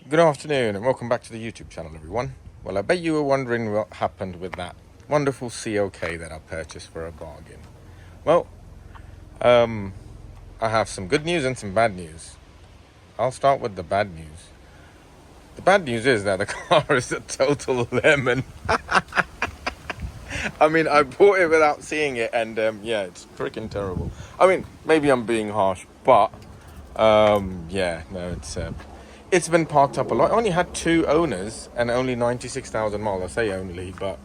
Good afternoon and welcome back to the YouTube channel, everyone. Well, I bet you were wondering what happened with that wonderful CLK that I purchased for a bargain. Well, I have some good news and some bad news. I'll start with the bad news. The bad news is that the car is a total lemon. I mean, I bought it without seeing it, and yeah, it's freaking terrible. I mean, maybe I'm being harsh, but yeah, no, it's been parked up a lot. I only had 2 owners and only 96,000 miles. I say only, but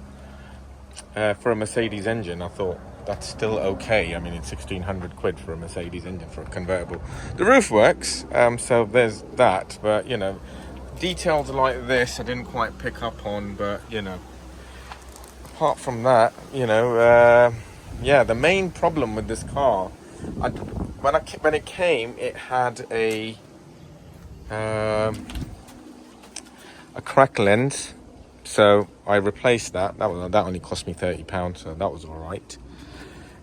for a Mercedes engine, I thought that's still okay. I mean, it's 1,600 quid for a Mercedes engine for a convertible. The roof works, so there's that. But you know, details like this I didn't quite pick up on. But you know, apart from that, you know, yeah, the main problem with this car, when it came, it had a crack lens, so I replaced that. That only cost me £30, so that was all right.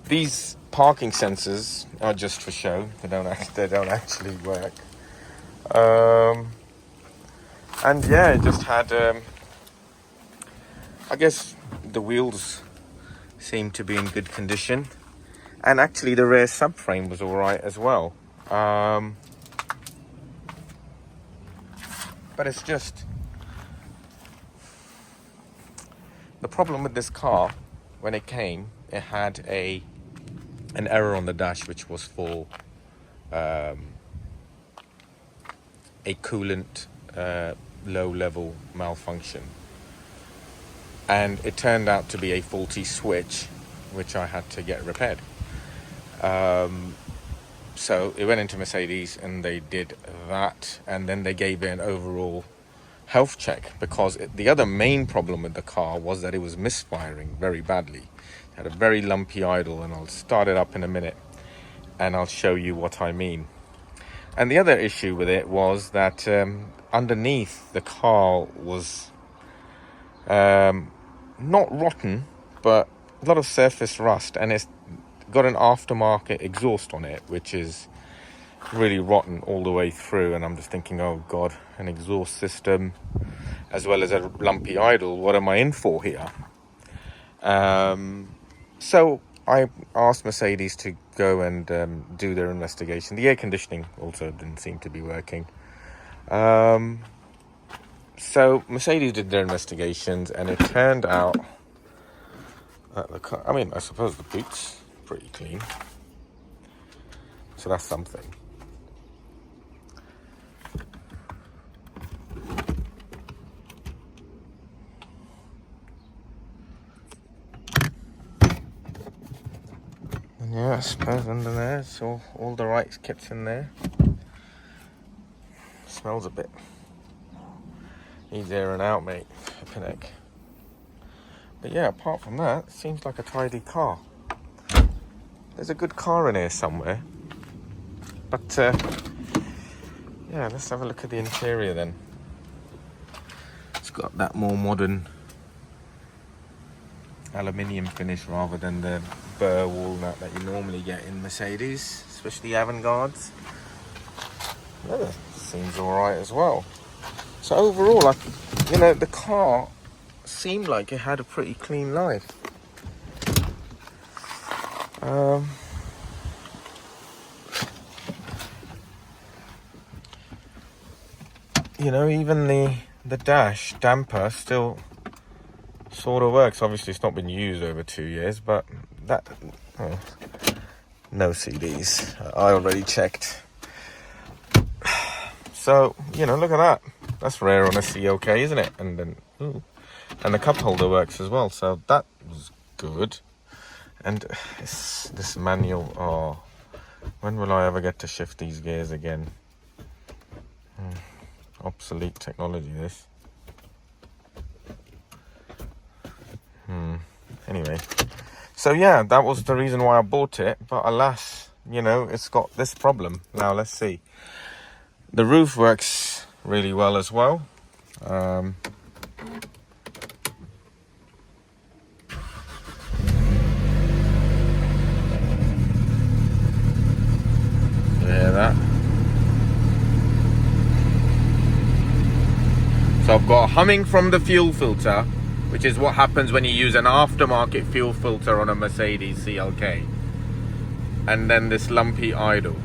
These parking sensors are just for show. They don't actually work. And yeah, it just had I guess the wheels seem to be in good condition, and actually the rear subframe was all right as well. But it's just the problem with this car. When it came, it had an error on the dash, which was for a coolant low level malfunction, and it turned out to be a faulty switch, which I had to get repaired. So it went into Mercedes and they did that, and then they gave it an overall health check, because the other main problem with the car was that it was misfiring very badly. It had a very lumpy idle, and I'll start it up in a minute and I'll show you what I mean. And the other issue with it was that underneath the car was not rotten, but a lot of surface rust, and it's got an aftermarket exhaust on it, which is really rotten all the way through. And I'm just thinking, oh god, an exhaust system as well as a lumpy idle, what am I in for here? So I asked Mercedes to go and do their investigation. The air conditioning also didn't seem to be working. So Mercedes did their investigations, and it turned out that the car, I mean, I suppose the boot's pretty clean, so that's something. And yeah, I suppose under there, it's all the right kits in there. Smells a bit. Needs airing out, mate. Flippin' heck. But yeah, apart from that, it seems like a tidy car. There's a good car in here somewhere. But yeah, let's have a look at the interior then. It's got that more modern aluminium finish rather than the burr walnut that you normally get in Mercedes, especially Avantgards. Yeah, seems alright as well. So overall, you know, the car seemed like it had a pretty clean life. You know, even the dash damper still sort of works. Obviously, it's not been used over 2 years, but that no CDs. I already checked. So you know, look at that. That's rare on a CLK, isn't it? And then, and the cup holder works as well, so that was good. And this manual, oh, when will I ever get to shift these gears again? Obsolete technology, this. Anyway, so yeah, that was the reason why I bought it, but alas, you know, it's got this problem. Now let's see. The roof works really well as well. You hear that? humming from the fuel filter, which is what happens when you use an aftermarket fuel filter on a Mercedes CLK. And then this lumpy idle.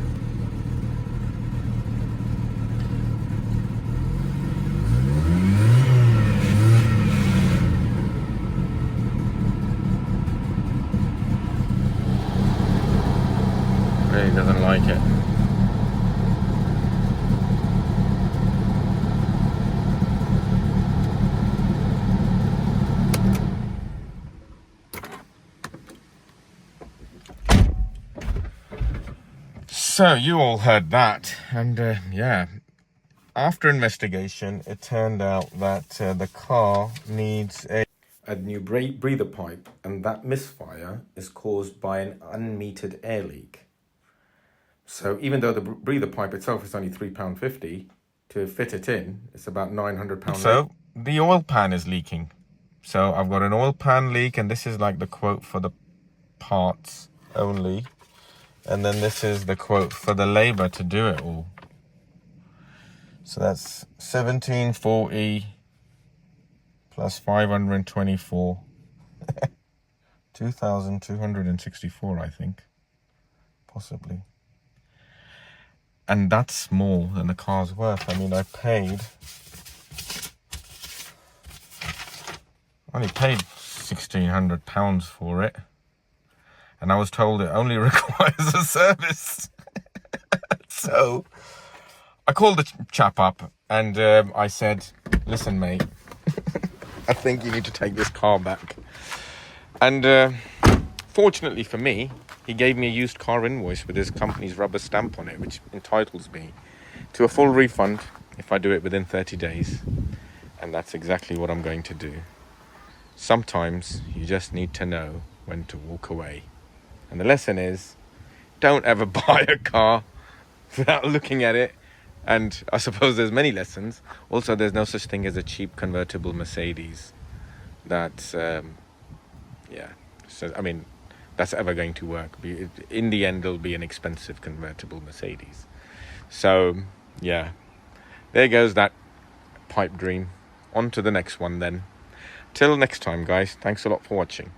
Really doesn't like it. So you all heard that, and yeah, after investigation, it turned out that the car needs a new breather pipe, and that misfire is caused by an unmetered air leak. So even though the breather pipe itself is only £3.50, to fit it in, it's about £900. So the oil pan is leaking. So I've got an oil pan leak, and this is like the quote for the parts only. And then this is the quote for the labor to do it all. So that's 1740 plus 524. 2,264, I think. Possibly. And that's more than the car's worth. I mean, I only paid £1,600 for it. And I was told it only requires a service. So I called the chap up and I said, listen, mate, I think you need to take this car back. And fortunately for me, he gave me a used car invoice with his company's rubber stamp on it, which entitles me to a full refund if I do it within 30 days. And that's exactly what I'm going to do. Sometimes you just need to know when to walk away. And the lesson is, don't ever buy a car without looking at it. And I suppose there's many lessons. Also, there's no such thing as a cheap convertible Mercedes that's, yeah. So, I mean, that's ever going to work. In the end, it'll be an expensive convertible Mercedes. So, yeah. There goes that pipe dream. On to the next one then. Till next time, guys. Thanks a lot for watching.